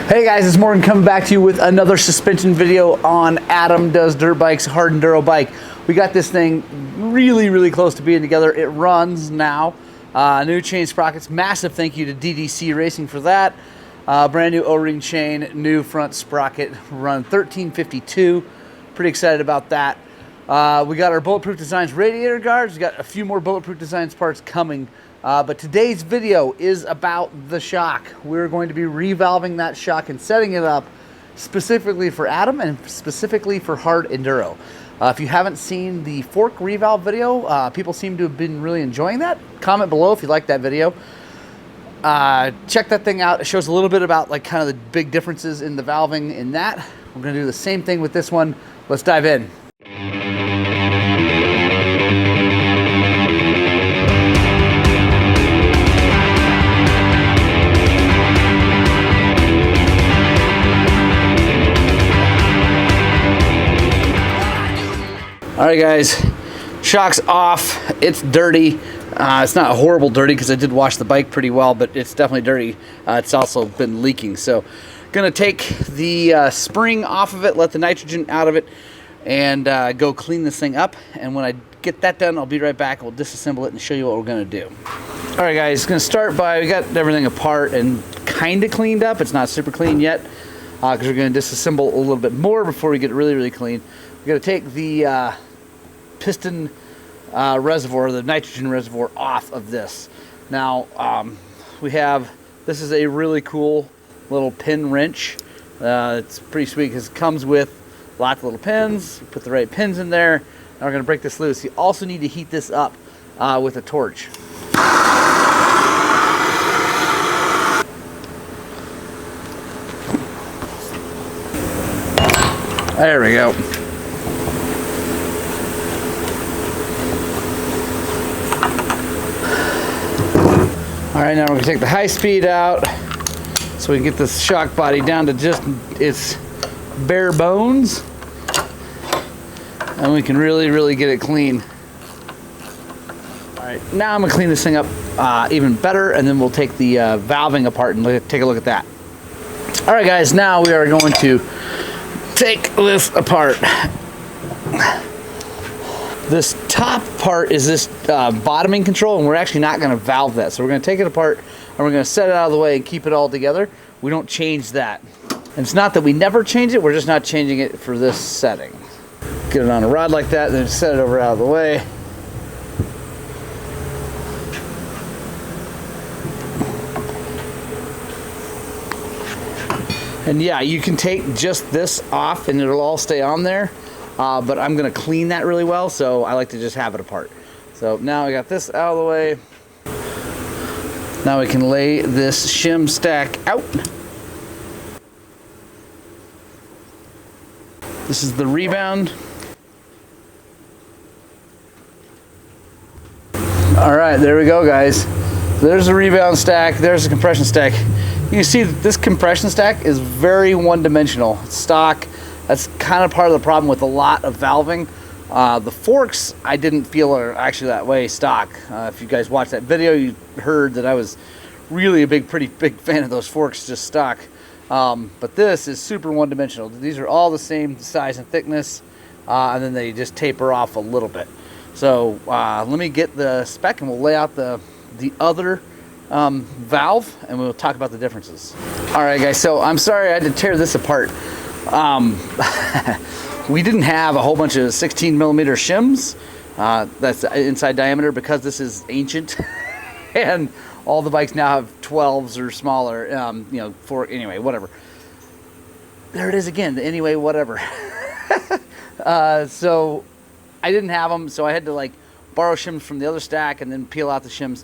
Hey guys, it's Morgan coming back to you with another suspension video on Adam Does Dirt Bikes Hard Enduro Bike. We got this thing really close to being together. It runs now. New chain sprockets. Massive thank you to DDC Racing for that. Brand new O-ring chain, new front sprocket, run 1352. Pretty excited about that. We got our Bulletproof Designs radiator guards. We got a few more Bulletproof Designs parts coming. But today's video is about the shock. We're going to be revalving that shock and setting it up specifically for Adam and specifically for hard enduro. If you haven't seen the fork revalve video, people seem to have been really enjoying that. Comment below if you like that video. Check that thing out. It shows a little bit about like kind of the big differences in the valving in that. We're going to do the same thing with this one. Let's dive in. All right, guys, shock's off. It's dirty. It's not horrible dirty because I did wash the bike pretty well, but it's definitely dirty. It's also been leaking. So gonna take the spring off of it, let the nitrogen out of it, and go clean this thing up. And when I get that done, I'll be right back. We'll disassemble it and show you what we're gonna do. All right, guys, gonna start by, we got everything apart and kind of cleaned up. It's not super clean yet because we're gonna disassemble a little bit more before we get it really clean. We're gonna take the piston reservoir, the nitrogen reservoir, off of this. Now we have, this is a really cool little pin wrench. It's pretty sweet because it comes with lots of little pins. You put the right pins in there. Now we're going to break this loose. You also need to heat this up with a torch. There we go. All right, now we're gonna take the high speed out so we can get this shock body down to just its bare bones, and we can really get it clean. All right, now I'm gonna clean this thing up even better, and then we'll take the valving apart and take a look at that. All right, guys, now we are going to take this apart. This top part is this bottoming control, and we're actually not going to valve that. So we're going to take it apart, and we're going to set it out of the way and keep it all together. We don't change that. And it's not that we never change it, we're just not changing it for this setting. Get it on a rod like that, then set it over out of the way. And yeah, you can take just this off and it'll all stay on there. But I'm going to clean that really well, so I like to just have it apart. So now I got this out of the way. Now we can lay this shim stack out. This is the rebound. All right, there we go, guys. There's a rebound stack, there's a compression stack. You can see that this compression stack is very one-dimensional. It's stock. That's kind of part of the problem with a lot of valving. The forks, I didn't feel are actually that way stock. If you guys watched that video, you heard that I was really a pretty big fan of those forks just stock. But this is super one-dimensional. These are all the same size and thickness, and then they just taper off a little bit. So let me get the spec and we'll lay out the other valve and we'll talk about the differences. All right, guys, so I'm sorry I had to tear this apart. We didn't have a whole bunch of 16mm shims that's inside diameter because this is ancient and all the bikes now have 12s or smaller, you know, anyway, whatever. There it is again, the anyway, whatever. So I didn't have them, so I had to like borrow shims from the other stack and then peel out the shims.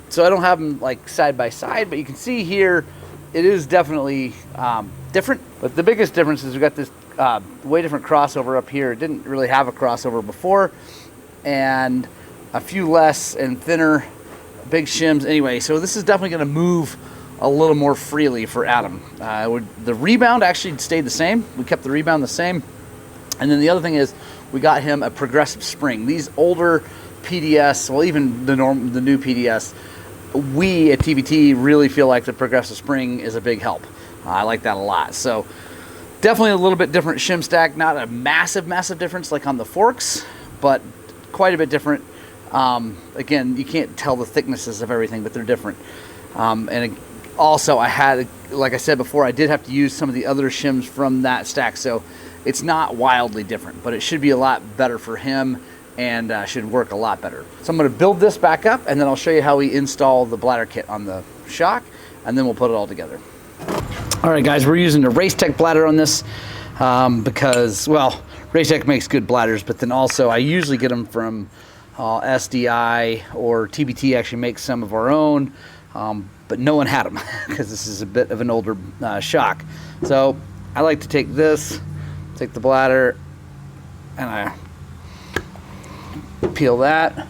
So I don't have them like side by side, but you can see here it is definitely different. But the biggest difference is we got this way different crossover up here. It didn't really have a crossover before, and a few less and thinner big shims anyway. So this is definitely going to move a little more freely for Adam. The rebound actually stayed the same. We kept the rebound the same. And then the other thing is we got him a progressive spring. These older PDS, well, even the new PDS, we at TVT really feel like the progressive spring is a big help. I like that a lot. So definitely a little bit different shim stack, not a massive difference like on the forks, but quite a bit different. Again, you can't tell the thicknesses of everything, but they're different. And also I had, like I said before, I did have to use some of the other shims from that stack, so it's not wildly different, but it should be a lot better for him and should work a lot better. So I'm going to build this back up, and then I'll show you how we install the bladder kit on the shock, and then we'll put it all together. All right, guys, we're using a Racetech bladder on this because, well, Racetech makes good bladders, but then also I usually get them from SDI, or TBT actually makes some of our own, but no one had them because this is a bit of an older shock. So I like to take this, take the bladder, and I peel that. A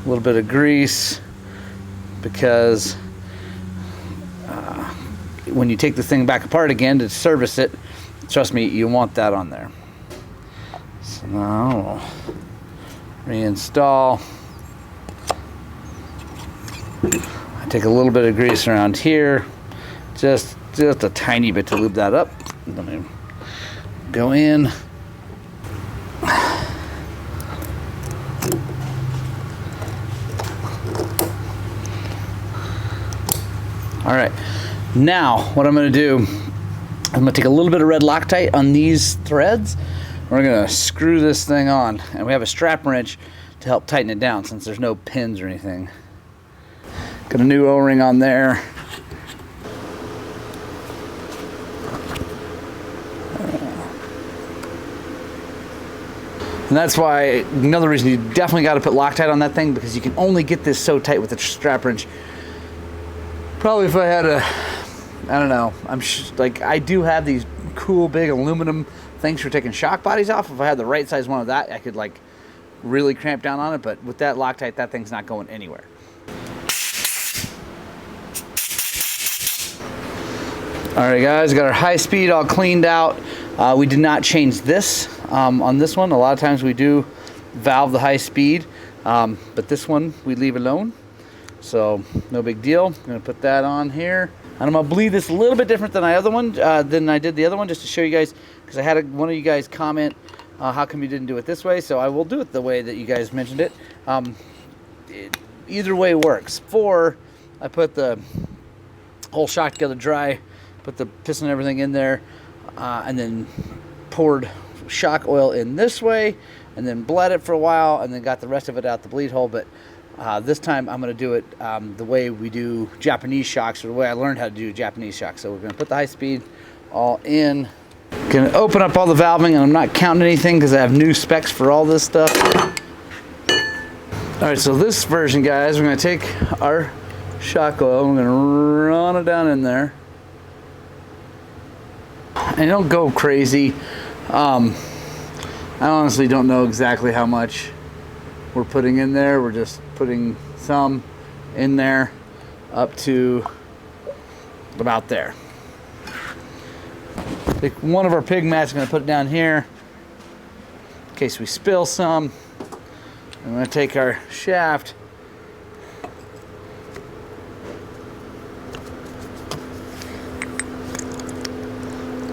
little bit of grease, because when you take the thing back apart again to service it, trust me, you want that on there. So now reinstall. I take a little bit of grease around here, just a tiny bit to lube that up. Let me go in. All right, now what I'm going to do, I'm going to take a little bit of red Loctite on these threads. We're going to screw this thing on, and we have a strap wrench to help tighten it down since there's no pins or anything. Got a new O-ring on there. And that's why, another reason you definitely got to put Loctite on that thing, because you can only get this so tight with the strap wrench. Probably if I had a, I don't know, like I do have these cool big aluminum things for taking shock bodies off. If I had the right size one of that, I could like really cramp down on it, but with that Loctite, that thing's not going anywhere. All right, guys, got our high speed all cleaned out. We did not change this on this one. A lot of times we do valve the high speed, but this one we leave alone. So no big deal. I'm gonna put that on here, and I'm gonna bleed this a little bit different than than I did the other one, just to show you guys, because I had one of you guys comment, how come you didn't do it this way? So I will do it the way that you guys mentioned it. Either way works. I put the whole shock together dry, put the piston and everything in there, and then poured shock oil in this way, and then bled it for a while, and then got the rest of it out the bleed hole. But this time I'm going to do it the way we do Japanese shocks, or the way I learned how to do Japanese shocks. So we're going to put the high speed all in. Going to open up all the valving, and I'm not counting anything because I have new specs for all this stuff. All right, so this version, guys, we're going to take our shock oil, we're going to run it down in there. And don't go crazy. I honestly don't know exactly how much we're putting in there. We're just putting some in there up to about there. Like one of our pig mats, going to put it down here in case we spill some. I'm going to take our shaft,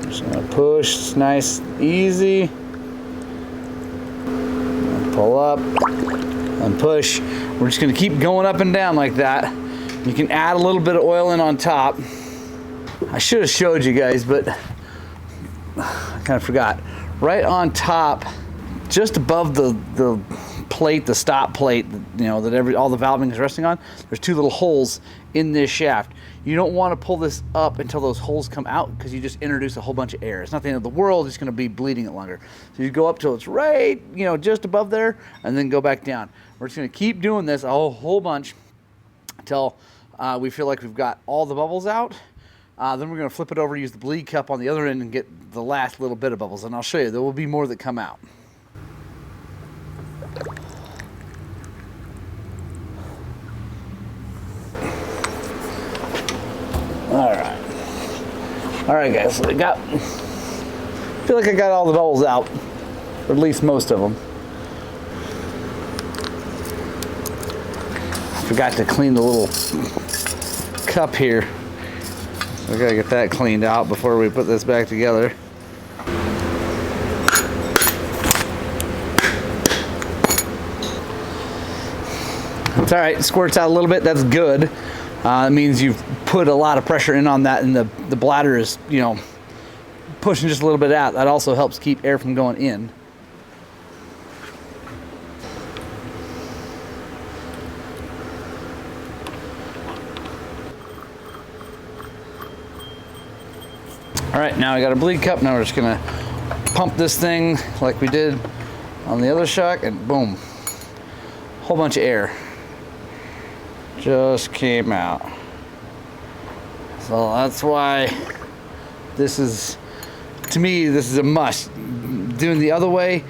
just going to push. It's nice, easy. Pull up and push. We're just going to keep going up and down like that. You can add a little bit of oil in on top. I should have showed you guys, but I kind of forgot. Right on top, just above the plate, the stop plate, you know, that all the valving is resting on, there's two little holes in this shaft. You don't want to pull this up until those holes come out, because you just introduce a whole bunch of air. It's not the end of the world, it's going to be bleeding it longer. So you go up till it's right, you know, just above there, and then go back down. We're just going to keep doing this a whole bunch until we feel like we've got all the bubbles out. Then we're going to flip it over, use the bleed cup on the other end, and get the last little bit of bubbles. And I'll show you, there will be more that come out. All right, guys. So I feel like I got all the bubbles out, or at least most of them. Forgot to clean the little cup here. We gotta get that cleaned out before we put this back together. It's all right, squirts out a little bit, that's good. It means you've put a lot of pressure in on that, and the bladder is, you know, pushing just a little bit out. That also helps keep air from going in. All right, now I got a bleed cup. Now we're just gonna pump this thing like we did on the other shock, and boom, whole bunch of air just came out. So that's why this is, to me, this is a must. Doing the other way,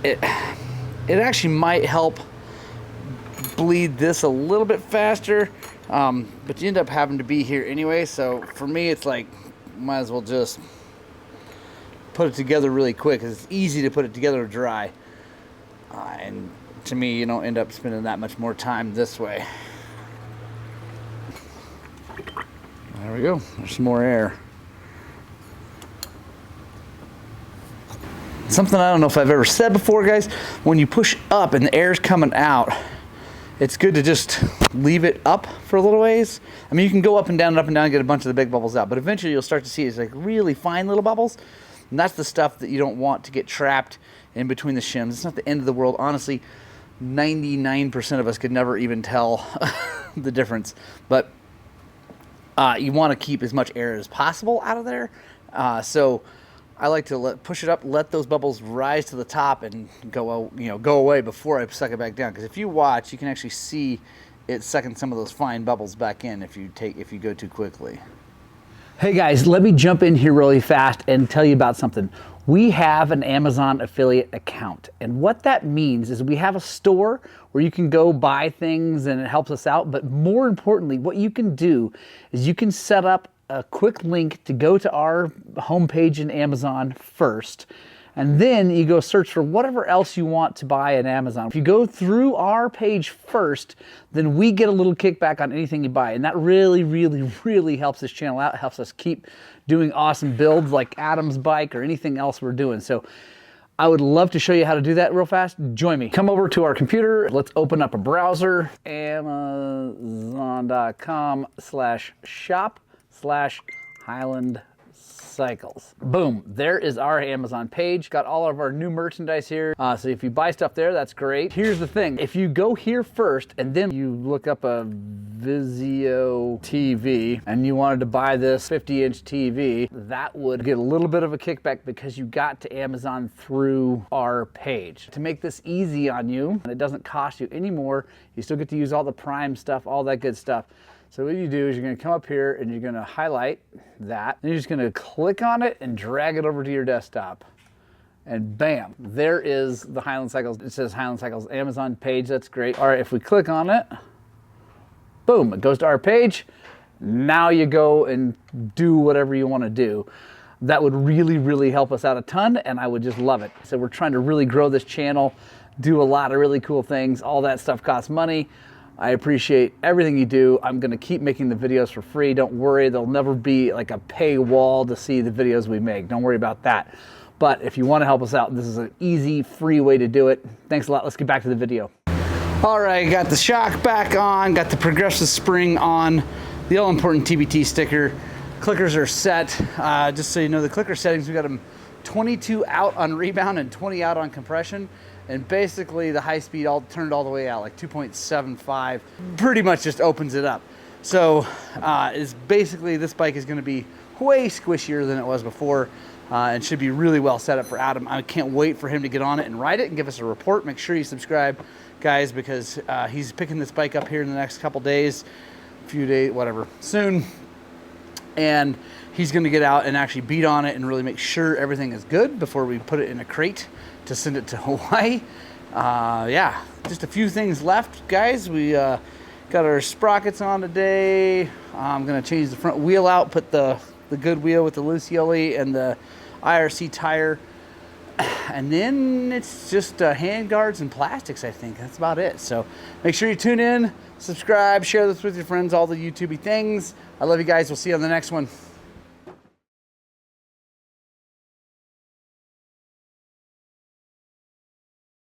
it actually might help bleed this a little bit faster, but you end up having to be here anyway. So for me, it's like, might as well just put it together really quick, because it's easy to put it together dry. And to me, you don't end up spending that much more time this way. There we go. There's some more air. Something I don't know if I've ever said before, guys. When you push up and the air's coming out, it's good to just leave it up for a little ways. I mean, you can go up and down and get a bunch of the big bubbles out, but eventually you'll start to see it's like really fine little bubbles. And that's the stuff that you don't want to get trapped in between the shims. It's not the end of the world. Honestly, 99% of us could never even tell the difference. But you want to keep as much air as possible out of there. So I like to push it up, let those bubbles rise to the top and go away before I suck it back down. Because if you watch, you can actually see it sucking some of those fine bubbles back in if you go too quickly. Hey guys, let me jump in here really fast and tell you about something. We have an Amazon affiliate account, and what that means is we have a store where you can go buy things and it helps us out. But more importantly, what you can do is you can set up a quick link to go to our homepage in Amazon first, and then you go search for whatever else you want to buy at Amazon. If you go through our page first, then we get a little kickback on anything you buy, and that really, really, really helps this channel out. It helps us keep doing awesome builds like Adam's bike or anything else we're doing. So I would love to show you how to do that real fast. Join me. Come over to our computer. Let's open up a browser, amazon.com/shop/Highland Cycles. Boom, there is our Amazon page. Got all of our new merchandise here. So if you buy stuff there, that's great. Here's the thing. If you go here first and then you look up a Vizio TV and you wanted to buy this 50-inch TV, that would get a little bit of a kickback because you got to Amazon through our page. To make this easy on you, and it doesn't cost you any more, you still get to use all the Prime stuff, all that good stuff. So what you do is you're going to come up here and you're going to highlight that. And you're just going to click on it and drag it over to your desktop. And bam, there is the Highland Cycles. It says Highland Cycles Amazon page. That's great. All right, if we click on it, boom, it goes to our page. Now you go and do whatever you want to do. That would really, really help us out a ton, and I would just love it. So we're trying to really grow this channel, do a lot of really cool things. All that stuff costs money. I appreciate everything you do. I'm gonna keep making the videos for free. Don't worry, there'll never be like a paywall to see the videos we make. Don't worry about that. But if you wanna help us out, this is an easy, free way to do it. Thanks a lot, let's get back to the video. All right, got the shock back on, got the progressive spring on, the all-important TBT sticker. Clickers are set. Just so you know, the clicker settings, we got them 22 out on rebound and 20 out on compression. And basically the high speed all turned all the way out, like 2.75, pretty much just opens it up. So is basically this bike is gonna be way squishier than it was before and should be really well set up for Adam. I can't wait for him to get on it and ride it and give us a report. Make sure you subscribe, guys, because he's picking this bike up here in the next couple days, few days, whatever, soon. And he's gonna get out and actually beat on it and really make sure everything is good before we put it in a crate to send it to Hawaii. Yeah, just a few things left, guys. We got our sprockets on today. I'm gonna change the front wheel out, put the good wheel with the Lucioli and the IRC tire And then it's just hand guards and plastics, I think. That's about it. So make sure you tune in, subscribe, share this with your friends, all the YouTubey things. I love you guys. We'll see you on the next one.